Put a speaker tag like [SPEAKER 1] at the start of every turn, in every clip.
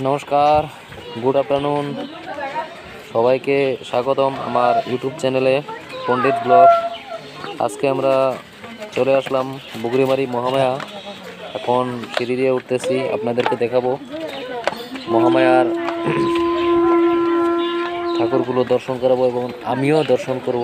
[SPEAKER 1] নমস্কার, good afternoon. সবাইকে স্বাগতম আমার ইউটিউব চ্যানেলে পণ্ডিত ব্লগ। আজকে আমরা চলে আসলাম বুগরিমারি মহামায়া। এখন সিঁড়ি দিয়ে উঠতেছি, আপনাদেরকে দেখাবো মহামায়ার ঠাকুরগুলো দর্শন করাবো এবং আমিও দর্শন করব।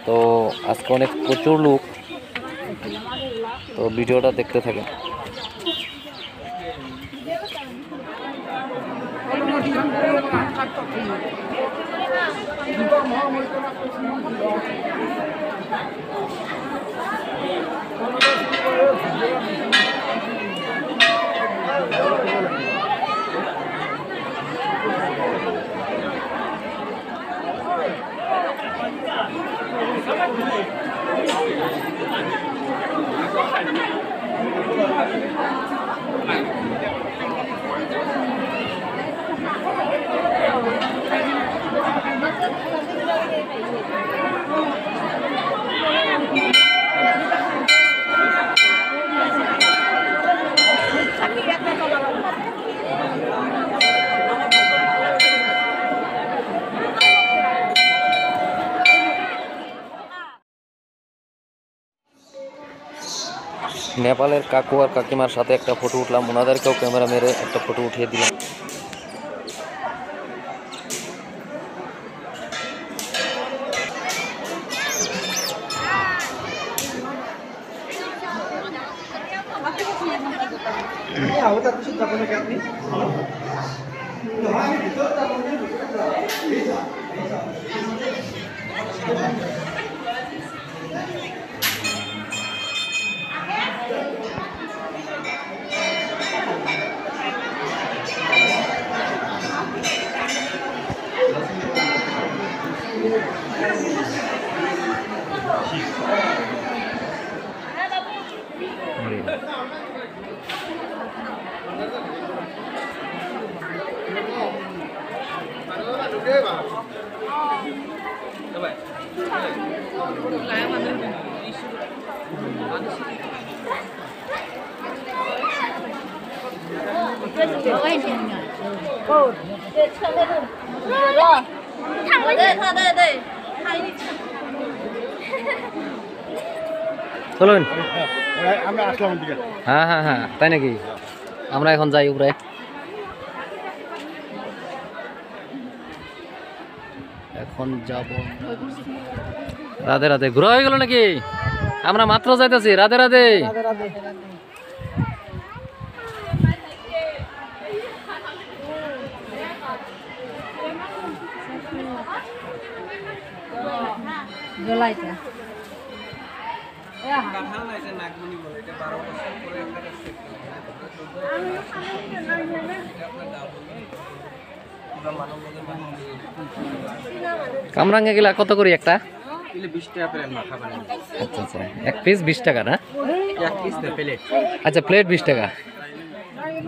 [SPEAKER 1] তো আজকে অনেক প্রচুর লোক, তো ভিডিওটা দেখতে থাকেন। নেপালের কাকু আর কাকিমার সাথে একটা ফটো উঠলাম, ওনাদেরকেও ক্যামেরা মেরে একটা ফটো উঠিয়ে দিলাম। চলুন, হ্যাঁ হ্যাঁ হ্যাঁ, তাই নাকি? আমরা এখন যাই উপরে। এখন যাব। রাধে রাধে। ঘোরা হয়ে গেল নাকি? আমরা মাত্র যাইতেছি। রাধে রাধে। কামরাঙ্গে গেলা কত করে একটা? 20 টাকা প্লেট। আচ্ছা আচ্ছা, এক পিস 20 টাকা না? এক পিস না, প্লেট। আচ্ছা, প্লেট 20 টাকা।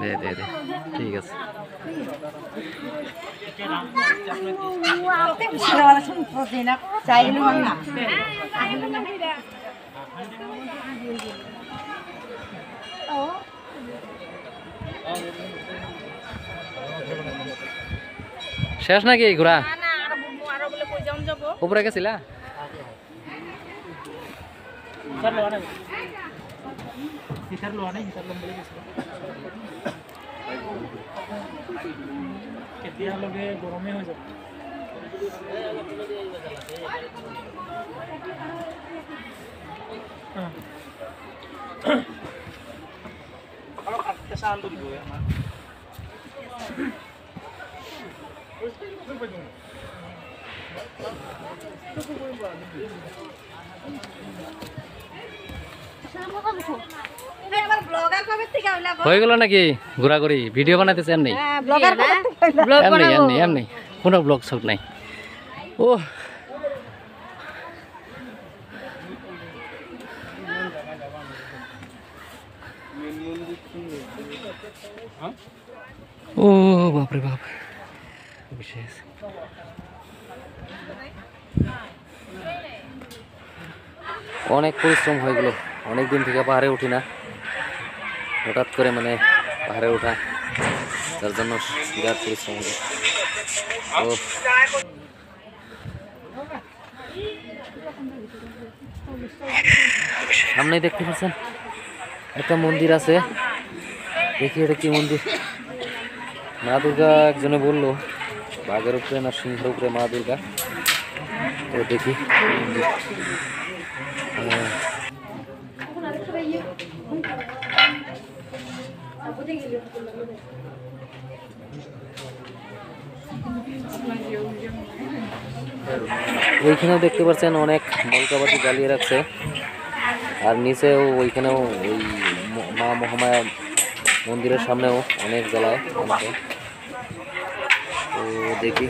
[SPEAKER 1] দে দে দে, ঠিক আছে। শেষ নাকি ঘোরা? উপরে গেছিলা? গরমে হয়ে যাবে। হয়ে গেল নাকি ঘোরাঘুরি? ভিডিও বানাইতেছে এমনি এমনি এমনি এমনি, কোনো ব্লগ শখ নাই। ও ও বাপরে বাপ, বিশেষ অনেক পরিশ্রম হয়ে গেল। অনেক দিন থেকে পাহাড়ে উঠি না, হঠাৎ করে মানে পাহাড়ে ওঠা। তার জন্য বিরাট পরিশ্রম হবে। ও সামনেই দেখতে পাচ্ছেন একটা মন্দির আছে, দেখি এটা কি মন্দির। মা দুর্গা একজনে বললো বাঘের উপরে না সিংহের উপরে মা দুর্গা, তো দেখি ওইখানেও দেখতে পাচ্ছেন অনেক মলকাবাতি জ্বালিয়ে রাখছে, আর নিচেও ওইখানেও ওই মা মহামায়া মন্দিরের সামনেও অনেক জ্বালায় অনেকে। তো দেখি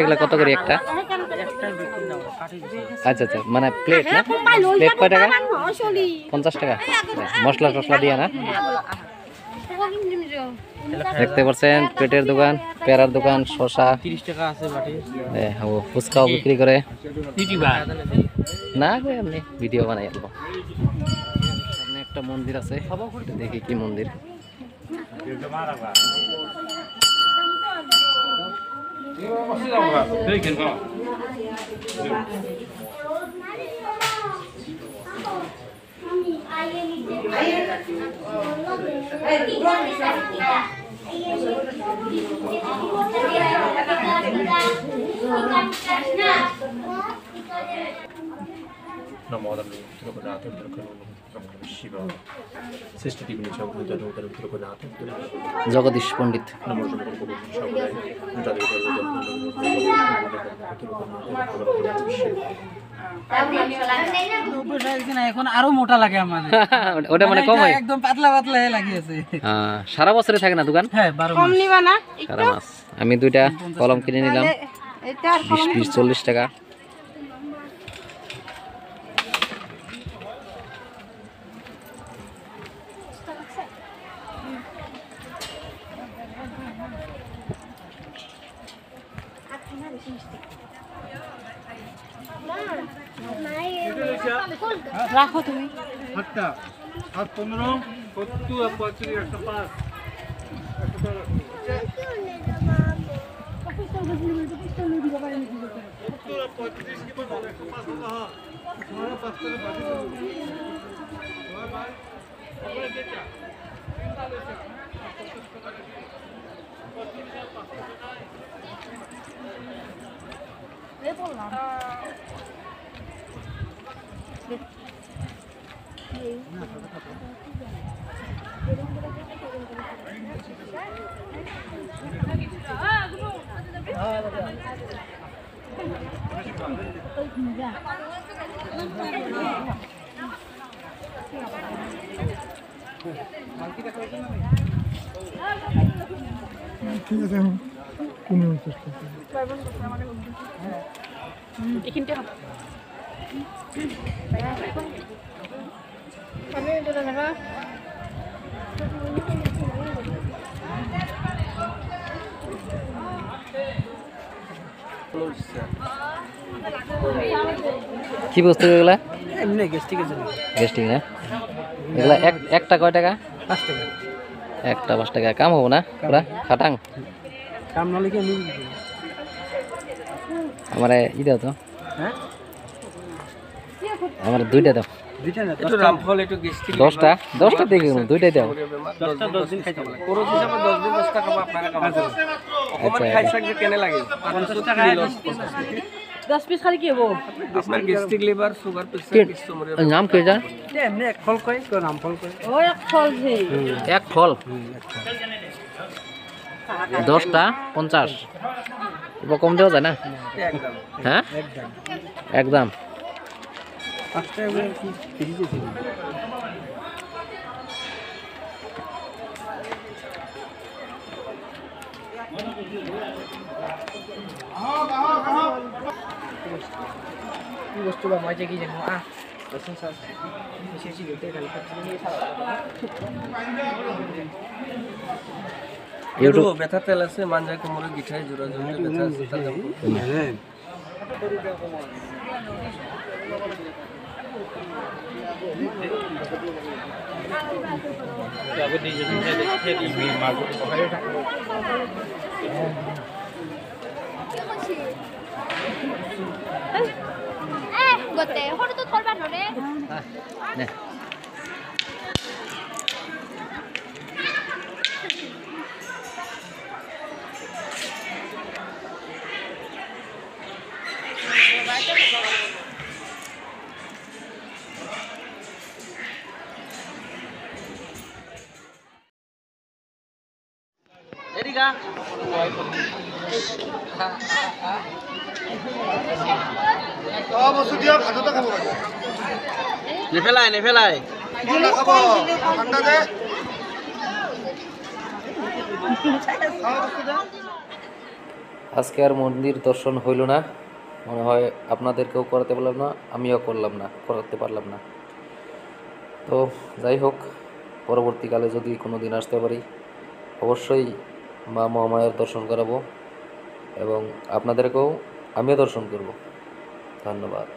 [SPEAKER 1] এগুলা কত করে একটা? আচ্ছা আচ্ছা, মানে প্লেট না? প্লেট কয় টাকা? 50 টাকা। মশলা টসলা দিয়ে না? দেখতে পাচ্ছেন পেটের দোকান, পেয়ারার দোকান, শসা
[SPEAKER 2] 30 টাকা আছে বাটি।
[SPEAKER 1] ও ফুচকাও বিক্রি করে না গো, এমনি ভিডিও বানাই আনবো। সামনে একটা মন্দির আছে, দেখি কি মন্দির। জগদীশ পণ্ডিত।
[SPEAKER 2] এখন আরো মোটা লাগে আমাদের।
[SPEAKER 1] ওটা মানে কম হয়,
[SPEAKER 2] একদম পাতলা পাতলা লাগিয়েছে।
[SPEAKER 1] সারা বছরে থাকে না দোকান?
[SPEAKER 2] হ্যাঁ 12 মাস।
[SPEAKER 1] সারা মাস। আমি দুইটা কলম কিনে নিলাম, 20-40 টাকা।
[SPEAKER 3] রাখো তুমি।
[SPEAKER 2] 15 70 45 105।
[SPEAKER 1] কি বস্তু এগুলা?
[SPEAKER 2] এমনি গ্যাস্ট্রিকের জন্য।
[SPEAKER 1] গ্যাস্ট্রিক না? এগুলা একটা কয় টাকা?
[SPEAKER 2] 5 টাকা।
[SPEAKER 1] একটা 5 টাকা। কাম হবো না পুরা খাটাং?
[SPEAKER 2] কাম না লিখে নিবি।
[SPEAKER 1] আমারে দাও তো।
[SPEAKER 2] হ্যাঁ
[SPEAKER 1] আমার দুইটা দাও।
[SPEAKER 2] দুইটা না, একটু রামফল একটু গ্যাস্ট্রিক।
[SPEAKER 1] 10টা দেখি দুইটাই দাও।
[SPEAKER 2] 10টা 10 দিন খাইতে পারে। পুরো হিসাবে 10 দিন 10 টাকা আপনারা কামাবেন।
[SPEAKER 1] আচ্ছা
[SPEAKER 2] খাই থাকলে কেন লাগে? 50 টাকা 10 পিস খালি কি হবো? আপনার গ্যাস্ট্রিক লিভার সুগার প্রেসার কিছু মরে।
[SPEAKER 1] নাম কি জান?
[SPEAKER 2] এমনি এক ফল কই, কোন রামফল কই।
[SPEAKER 3] ও এক ফল হে।
[SPEAKER 1] এক ফল 10টা 50। এবার কম দেওয়া যায় না?
[SPEAKER 2] একদম।
[SPEAKER 1] হ্যাঁ
[SPEAKER 2] একদম।
[SPEAKER 1] একদম।
[SPEAKER 2] 5 টাকা করে কি কেজি দিয়েছি? কি বস্তু বা মজা কি জানো?
[SPEAKER 1] ইউটিউব
[SPEAKER 2] ব্যথা তেল আছে মাঞ্জা কোমরে গিঠায় জোড়া জোড়া ব্যথা আছে তার দাম
[SPEAKER 4] গোটে সৰুটো থৰবা নৰে
[SPEAKER 1] নে এদিকা
[SPEAKER 5] বস্তু দিয়ক হাততে খাব লাগে
[SPEAKER 1] নেফেলাই নেফেলাই
[SPEAKER 5] খাব ঠাণ্ডা যে
[SPEAKER 1] আজকে আর মন্দির দর্শন হইল না, মনে হয় আপনাদেরকেও করাতে পারলাম না, আমিও করতে পারলাম না। তো যাই হোক, পরবর্তীকালে যদি কোনো দিন আসতে পারি অবশ্যই মা মহামায়ার দর্শন করাবো এবং আপনাদেরকেও আমিও দর্শন করব। ধন্যবাদ।